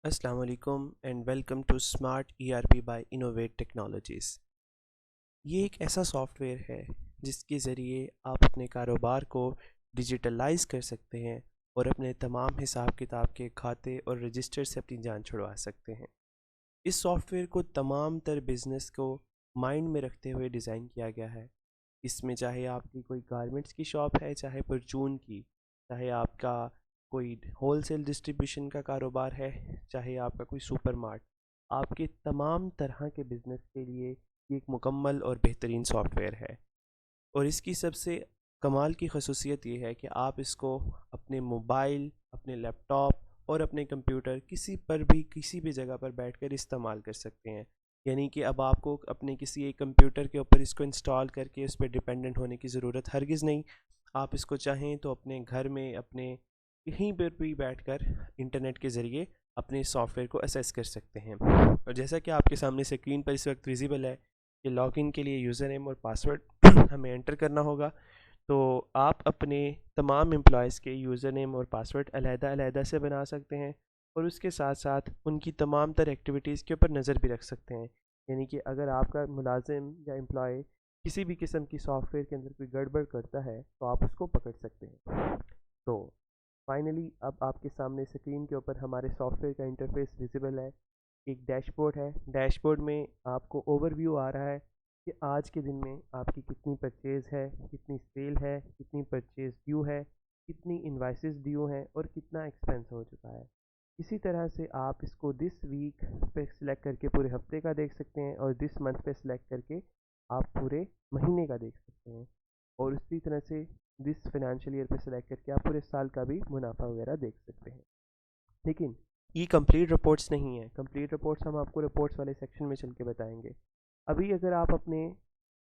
अस्सलाम वालेकुम and welcome to smart ERP by Innovate Technologies. ये एक ऐसा सॉफ्टवेयर है जिसके ज़रिए आप अपने कारोबार को डिजिटलाइज कर सकते हैं और अपने तमाम हिसाब किताब के खाते और रजिस्टर से अपनी जान छुड़वा सकते हैं। इस सॉफ्टवेयर को तमाम तर बिज़नेस को माइंड में रखते हुए डिज़ाइन किया गया है। इसमें चाहे आपकी कोई गारमेंट्स की शॉप है, चाहे परचून की, चाहे आपका कोई होलसेल डिस्ट्रीब्यूशन का कारोबार है, चाहे आपका कोई सुपरमार्ट, आपके तमाम तरह के बिज़नेस के लिए ये एक मुकम्मल और बेहतरीन सॉफ्टवेयर है। और इसकी सबसे कमाल की खसूसियत ये है कि आप इसको अपने मोबाइल, अपने लैपटॉप और अपने कंप्यूटर किसी पर भी किसी भी जगह पर बैठकर इस्तेमाल कर सकते हैं। यानी कि अब आपको अपने किसी एक कंप्यूटर के ऊपर इसको इंस्टॉल करके उस पर डिपेंडेंट होने की ज़रूरत हरगिज़ नहीं। आप इसको चाहें तो अपने घर में अपने कहीं पर भी बैठकर इंटरनेट के ज़रिए अपने सॉफ्टवेयर को असेस कर सकते हैं। और जैसा कि आपके सामने स्क्रीन पर इस वक्त विजिबल है कि लॉगिन के लिए यूज़र नेम और पासवर्ड हमें एंटर करना होगा। तो आप अपने तमाम एम्प्लॉयज़ के यूज़र नेम और पासवर्ड अलहदा-अलहदा से बना सकते हैं और उसके साथ साथ उनकी तमाम तर एक्टिविटीज़ के ऊपर नज़र भी रख सकते हैं। यानी कि अगर आपका मुलाजिम या एम्प्लॉय किसी भी किस्म की सॉफ्टवेयर के अंदर कोई गड़बड़ करता है तो आप उसको पकड़ सकते हैं। तो फाइनली अब आपके सामने स्क्रीन के ऊपर हमारे सॉफ्टवेयर का इंटरफेस विजिबल है। एक डैशबोर्ड है। डैशबोर्ड में आपको ओवरव्यू आ रहा है कि आज के दिन में आपकी कितनी परचेज़ है, कितनी सेल है, कितनी परचेज़ ड्यू है, कितनी इन्वाइसेस ड्यू हैं और कितना एक्सपेंस हो चुका है। इसी तरह से आप इसको दिस वीक पे सिलेक्ट करके पूरे हफ्ते का देख सकते हैं और दिस मंथ पे सिलेक्ट करके आप पूरे महीने का देख सकते हैं और उसी तरह से दिस फाइनेंशियल ईयर पे सिलेक्ट करके आप पूरे साल का भी मुनाफा वगैरह देख सकते हैं। लेकिन ये कंप्लीट रिपोर्ट्स नहीं है। कंप्लीट रिपोर्ट्स हम आपको रिपोर्ट्स वाले सेक्शन में चल के बताएंगे। अभी अगर आप अपने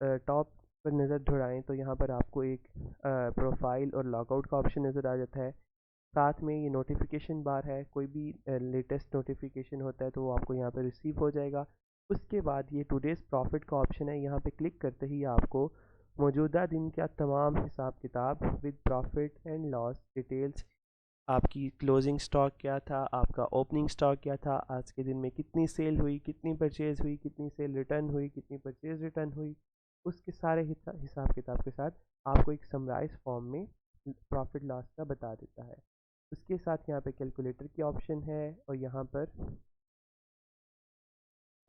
टॉप पर नज़र दौड़ाएं तो यहाँ पर आपको एक प्रोफाइल और लॉगआउट का ऑप्शन नज़र आ जाता है। साथ में ये नोटिफिकेशन बार है। कोई भी लेटेस्ट नोटिफिकेशन होता है तो वो आपको यहाँ पर रिसीव हो जाएगा। उसके बाद ये टुडेज़ प्रॉफिट का ऑप्शन है। यहाँ पे क्लिक करते ही आपको मौजूदा दिन का तमाम हिसाब किताब with profit and loss details, आपकी क्लोजिंग स्टॉक क्या था, आपका ओपनिंग स्टॉक क्या था, आज के दिन में कितनी सेल हुई, कितनी परचेज़ हुई, कितनी सेल रिटर्न हुई, कितनी परचेज़ रिटर्न हुई, उसके सारे हिसाब किताब के साथ आपको एक समराइज फॉर्म में प्रॉफिट लॉस का बता देता है। उसके साथ यहाँ पे कैलकुलेटर की ऑप्शन है और यहाँ पर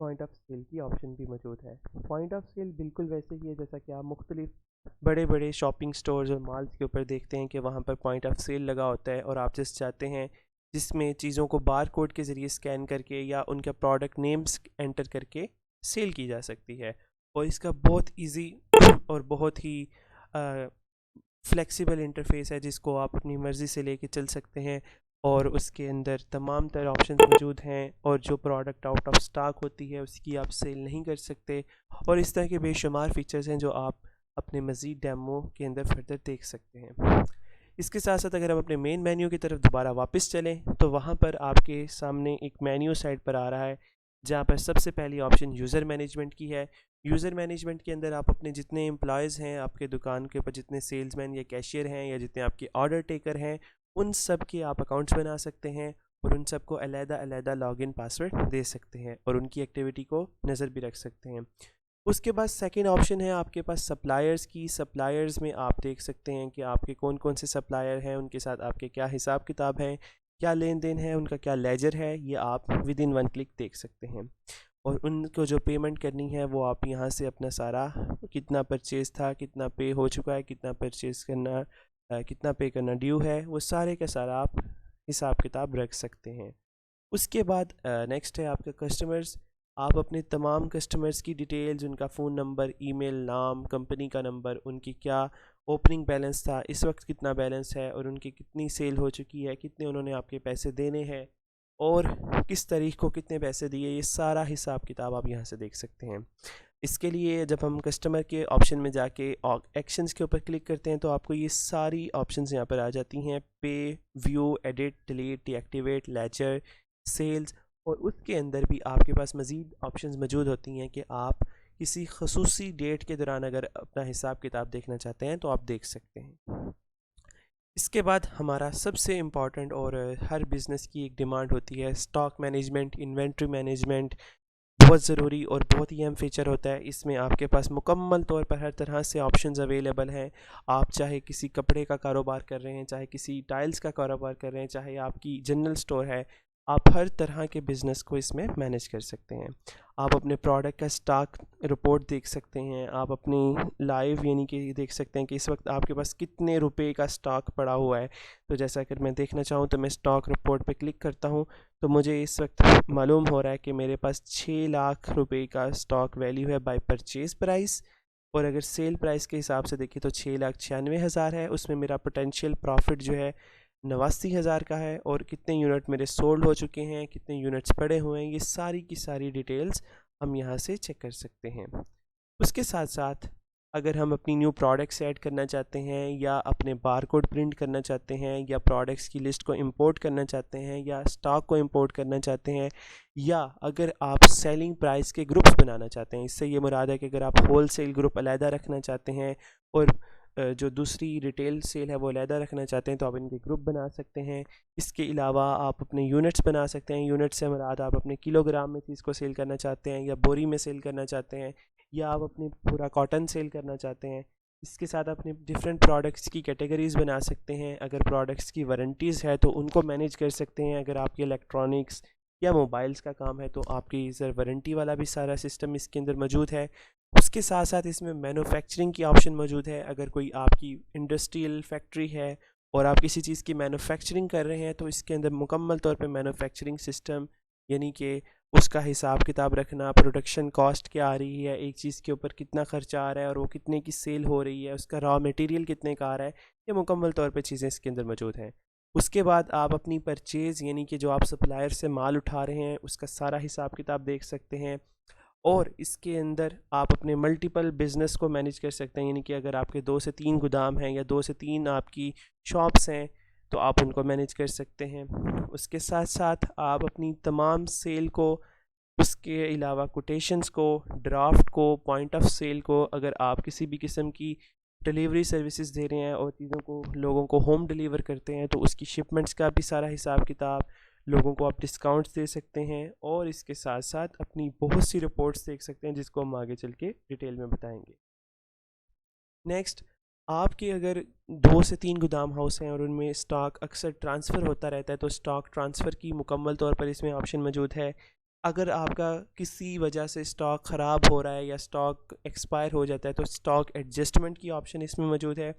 पॉइंट ऑफ सेल की ऑप्शन भी मौजूद है। पॉइंट ऑफ सेल बिल्कुल वैसे ही है जैसा कि आप मुख्तलिफ बड़े बड़े शॉपिंग स्टोर्स और मॉल्स के ऊपर देखते हैं कि वहाँ पर पॉइंट ऑफ सेल लगा होता है और आप जिस चाहते हैं जिसमें चीज़ों को बार कोड के ज़रिए स्कैन करके या उनका प्रोडक्ट नेम्स एंटर करके सेल की जा सकती है। और इसका बहुत इजी और बहुत ही फ्लेक्सिबल इंटरफेस है जिसको आप अपनी मर्ज़ी से लेके चल सकते हैं और उसके अंदर तमाम तरह ऑप्शंस मौजूद हैं और जो प्रोडक्ट आउट ऑफ स्टॉक होती है उसकी आप सेल नहीं कर सकते और इस तरह के बेशुमार फीचर्स हैं जो आप अपने मज़ीद डेमो के अंदर फर्दर देख सकते हैं। इसके साथ साथ अगर हम अपने मेन मेन्यू की तरफ दोबारा वापस चलें तो वहाँ पर आपके सामने एक मेन्यू साइड पर आ रहा है जहाँ पर सबसे पहली ऑप्शन यूज़र मैनेजमेंट की है। यूज़र मैनेजमेंट के अंदर आप अपने जितने एम्प्लॉयज़ हैं आपके दुकान के ऊपर, जितने सेल्समैन या कैशियर हैं या जितने आपके ऑर्डर टेकर हैं, उन सब के आप अकाउंट्स बना सकते हैं और उन सबको अलग-अलग लॉगिन पासवर्ड दे सकते हैं और उनकी एक्टिविटी को नज़र भी रख सकते हैं। उसके बाद सेकंड ऑप्शन है आपके पास सप्लायर्स की। सप्लायर्स में आप देख सकते हैं कि आपके कौन कौन से सप्लायर हैं, उनके साथ आपके क्या हिसाब किताब हैं, क्या लेन देन है, उनका क्या लेजर है, ये आप विद इन वन क्लिक देख सकते हैं। और उनको जो पेमेंट करनी है वो आप यहाँ से अपना सारा कितना परचेज़ था, कितना पे हो चुका है, कितना परचेज़ करना कितना पे करना ड्यू है, वो सारे का सारा आप हिसाब किताब रख सकते हैं। उसके बाद नेक्स्ट है आपका कस्टमर्स। आप अपने तमाम कस्टमर्स की डिटेल्स, उनका फ़ोन नंबर, ईमेल, नाम, कंपनी का नंबर, उनकी क्या ओपनिंग बैलेंस था, इस वक्त कितना बैलेंस है और उनकी कितनी सेल हो चुकी है, कितने उन्होंने आपके पैसे देने हैं और किस तारीख को कितने पैसे दिए, ये सारा हिसाब किताब आप यहाँ से देख सकते हैं। इसके लिए जब हम कस्टमर के ऑप्शन में जाके एक्शंस के ऊपर क्लिक करते हैं तो आपको ये सारी ऑप्शंस यहाँ पर आ जाती हैं। Pay, view, edit, delete, deactivate, ledger, sales. और उसके अंदर भी आपके पास मज़ीद ऑप्शंस मौजूद होती हैं कि आप किसी खसूसी डेट के दौरान अगर अपना हिसाब किताब देखना चाहते हैं तो आप देख सकते हैं। इसके बाद हमारा सबसे इम्पॉर्टेंट और हर बिज़नेस की एक डिमांड होती है स्टॉक मैनेजमेंट, इन्वेंट्री मैनेजमेंट। बहुत ज़रूरी और बहुत ही अहम फीचर होता है। इसमें आपके पास मुकम्मल तौर पर हर तरह से ऑप्शंस अवेलेबल हैं। आप चाहे किसी कपड़े का कारोबार कर रहे हैं, चाहे किसी टाइल्स का कारोबार कर रहे हैं, चाहे आपकी जनरल स्टोर है, आप हर तरह के बिज़नेस को इसमें मैनेज कर सकते हैं। आप अपने प्रोडक्ट का स्टॉक रिपोर्ट देख सकते हैं, आप अपनी लाइव यानी कि देख सकते हैं कि इस वक्त आपके पास कितने रुपए का स्टॉक पड़ा हुआ है। तो जैसा अगर मैं देखना चाहूँ तो मैं स्टॉक रिपोर्ट पे क्लिक करता हूँ, तो मुझे इस वक्त मालूम हो रहा है कि मेरे पास 6 लाख रुपए का स्टॉक वैल्यू है बाय परचेज़ प्राइस। और अगर सेल प्राइस के हिसाब से देखें तो 6,96,000 है। उसमें मेरा पोटेंशियल प्रॉफिट जो है 89,000 का है। और कितने यूनिट मेरे सोल्ड हो चुके हैं, कितने यूनिट्स पड़े हुए हैं, ये सारी की सारी डिटेल्स हम यहाँ से चेक कर सकते हैं। उसके साथ साथ अगर हम अपनी न्यू प्रोडक्ट्स ऐड करना चाहते हैं, या अपने बारकोड प्रिंट करना चाहते हैं, या प्रोडक्ट्स की लिस्ट को इंपोर्ट करना चाहते हैं, या स्टॉक को इंपोर्ट करना चाहते हैं, या अगर आप सेलिंग प्राइस के ग्रुप्स बनाना चाहते हैं, इससे ये मुराद है कि अगर आप होल सेल ग्रुप अलहदा रखना चाहते हैं और जो दूसरी रिटेल सेल है वो अलहदा रखना चाहते हैं, तो आप इनके ग्रुप बना सकते हैं। इसके अलावा आप अपने यूनिट्स बना सकते हैं। यूनिट्स से मुराद आप अपने किलोग्राम में चीज़ को सेल करना चाहते हैं, या बोरी में सेल करना चाहते हैं, या आप अपनी पूरा कॉटन सेल करना चाहते हैं। इसके साथ अपने डिफरेंट प्रोडक्ट्स की कैटेगरीज़ बना सकते हैं। अगर प्रोडक्ट्स की वारंटीज़ है तो उनको मैनेज कर सकते हैं। अगर आपके इलेक्ट्रॉनिक्स या मोबाइल्स का काम है तो आपकी सर वारंटी वाला भी सारा सिस्टम इसके अंदर मौजूद है। उसके साथ साथ इसमें मैन्युफैक्चरिंग की ऑप्शन मौजूद है। अगर कोई आपकी इंडस्ट्रियल फैक्ट्री है और आप किसी चीज़ की मैन्युफैक्चरिंग कर रहे हैं, तो इसके अंदर मुकम्मल तौर पे मैन्युफैक्चरिंग सिस्टम, यानी कि उसका हिसाब किताब रखना, प्रोडक्शन कॉस्ट क्या आ रही है, एक चीज़ के ऊपर कितना खर्चा आ रहा है और वो कितने की सेल हो रही है, उसका रॉ मटेरियल कितने का आ रहा है, ये मुकम्मल तौर पे चीज़ें इसके अंदर मौजूद हैं। उसके बाद आप अपनी परचेज़ यानी कि जो आप सप्लायर से माल उठा रहे हैं उसका सारा हिसाब किताब देख सकते हैं। और इसके अंदर आप अपने मल्टीपल बिज़नेस को मैनेज कर सकते हैं, यानी कि अगर आपके 2 से 3 गोदाम हैं या 2 से 3 आपकी शॉप्स हैं तो आप उनको मैनेज कर सकते हैं। उसके साथ साथ आप अपनी तमाम सेल को, उसके अलावा कोटेशंस को, ड्राफ्ट को, पॉइंट ऑफ सेल को, अगर आप किसी भी किस्म की डिलीवरी सर्विसेज दे रहे हैं और चीज़ों को लोगों को होम डिलीवर करते हैं तो उसकी शिपमेंट्स का भी सारा हिसाब किताब, लोगों को आप डिस्काउंट्स दे सकते हैं। और इसके साथ साथ अपनी बहुत सी रिपोर्ट्स देख सकते हैं जिसको हम आगे चल के डिटेल में बताएंगे। नेक्स्ट, आपके अगर 2 से 3 गोदाम हाउस हैं और उनमें स्टॉक अक्सर ट्रांसफ़र होता रहता है तो स्टॉक ट्रांसफ़र की मुकम्मल तौर पर इसमें ऑप्शन मौजूद है। अगर आपका किसी वजह से स्टॉक ख़राब हो रहा है या स्टॉक एक्सपायर हो जाता है तो स्टॉक एडजस्टमेंट की ऑप्शन इसमें मौजूद है।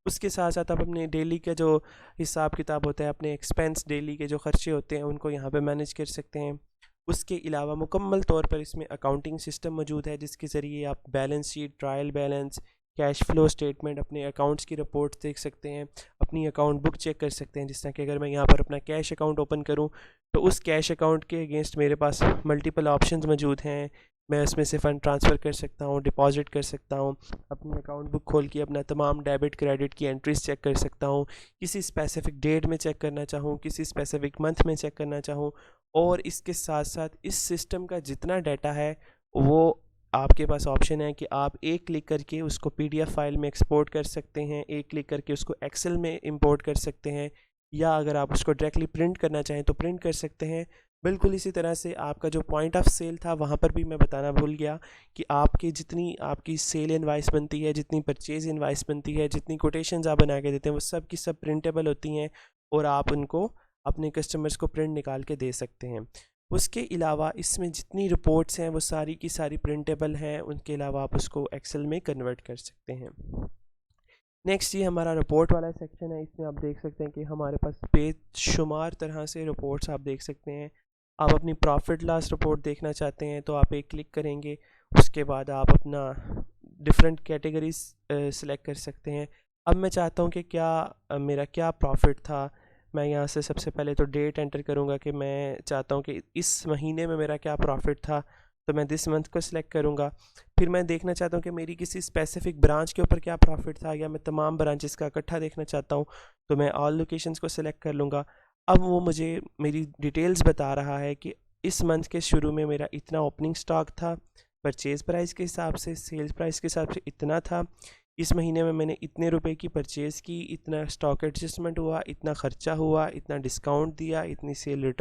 उसके साथ साथ आप अपने डेली का जो हिसाब किताब होता है, अपने एक्सपेंस डेली के जो खर्चे होते हैं उनको यहाँ पे मैनेज कर सकते हैं। उसके अलावा मुकम्मल तौर पर इसमें अकाउंटिंग सिस्टम मौजूद है जिसके ज़रिए आप balance sheet, trial balance, cash flow statement, अपने अकाउंट्स की रिपोर्ट्स देख सकते हैं, अपनी अकाउंट बुक चेक कर सकते हैं। जिस तरह कि अगर मैं यहाँ पर अपना कैश अकाउंट ओपन करूँ तो उस कैश अकाउंट के अगेंस्ट मेरे पास मल्टीपल ऑप्शंस मौजूद हैं। मैं उसमें से फ़ंड ट्रांसफ़र कर सकता हूँ, डिपॉजिट कर सकता हूँ, अपनी अकाउंट बुक खोल के अपना तमाम डेबिट क्रेडिट की एंट्रीज चेक कर सकता हूँ, किसी स्पेसिफ़िक डेट में चेक करना चाहूँ, किसी स्पेसिफ़िक मंथ में चेक करना चाहूँ। और इसके साथ साथ इस सिस्टम का जितना डाटा है वो आपके पास ऑप्शन है कि आप एक क्लिक करके उसको पीडीएफ फाइल में एक्सपोर्ट कर सकते हैं, एक क्लिक करके उसको एक्सेल में इंपोर्ट कर सकते हैं, या अगर आप उसको डायरेक्टली प्रिंट करना चाहें तो प्रिंट कर सकते हैं। बिल्कुल इसी तरह से आपका जो पॉइंट ऑफ सेल था वहाँ पर भी मैं बताना भूल गया कि आपकी जितनी आपकी सेल इनवाइस बनती है, जितनी परचेज़ इनवाइस बनती है, जितनी कोटेशंस आप बना के देते हैं वो सब की सब प्रिंटेबल होती हैं और आप उनको अपने कस्टमर्स को प्रिंट निकाल के दे सकते हैं। उसके अलावा इसमें जितनी रिपोर्ट्स हैं वो सारी की सारी प्रिंटेबल हैं। उनके अलावा आप उसको एक्सेल में कन्वर्ट कर सकते हैं। नेक्स्ट, ये हमारा रिपोर्ट वाला सेक्शन है। इसमें आप देख सकते हैं कि हमारे पास बेशुमार तरह से रिपोर्ट्स आप देख सकते हैं। आप अपनी प्रॉफिट लॉस रिपोर्ट देखना चाहते हैं तो आप एक क्लिक करेंगे, उसके बाद आप अपना डिफरेंट कैटेगरीज सेलेक्ट कर सकते हैं। अब मैं चाहता हूँ कि मेरा क्या प्रॉफिट था। मैं यहाँ से सबसे पहले तो डेट एंटर करूँगा कि मैं चाहता हूँ कि इस महीने में मेरा क्या प्रॉफिट था, तो मैं दिस मंथ को सिलेक्ट करूँगा। फिर मैं देखना चाहता हूँ कि मेरी किसी स्पेसिफिक ब्रांच के ऊपर क्या प्रॉफिट था, या मैं तमाम ब्रांचेस का इकट्ठा देखना चाहता हूँ तो मैं ऑल लोकेशंस को सिलेक्ट कर लूँगा। अब वो मुझे मेरी डिटेल्स बता रहा है कि इस मंथ के शुरू में मेरा इतना ओपनिंग स्टॉक था, परचेज़ प्राइस के हिसाब से, सेल्स प्राइस के हिसाब से इतना था, इस महीने में मैंने इतने रुपए की परचेज़ की, इतना स्टॉक एडजस्टमेंट हुआ, इतना ख़र्चा हुआ, इतना डिस्काउंट दिया, इतनी सेल रिटर्न